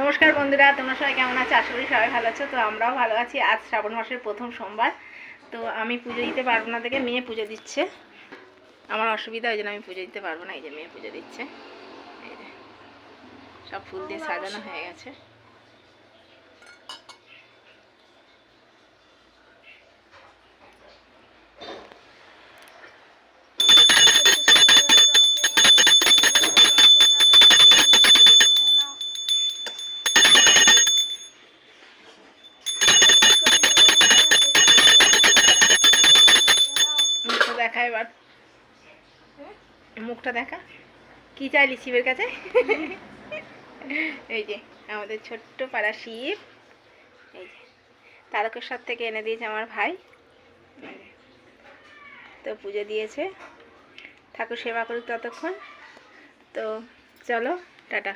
নমস্কার বন্ধুরা, তোমরা সবাই কেমন আছো? আশা করি সবাই ভালো আছো। তো আমরাও ভালো আছি। আজ শ্রাবণ মাসের প্রথম সোমবার। তো আমি পুজো দিতে পারবো না, দেখে মেয়ে পুজো দিচ্ছে। আমার অসুবিধা, ওই জন্য আমি পুজো দিতে পারবো না। এই যে মেয়ে পুজো দিচ্ছে, এই যে সব ফুল দিয়ে সাজানো হয়ে গেছে। মুখটা দেখা এবার, মুখটা দেখা। কি চাইলি শিবের কাছে? এই যে আমাদের ছোট্ট পাড়া শিব, এই যে তারকেশ্বর থেকে এনে দিয়েছে আমার ভাই। তো পুজো দিয়েছে, ঠাকুর সেবা করুক ততক্ষণ। তো চলো, টাটা।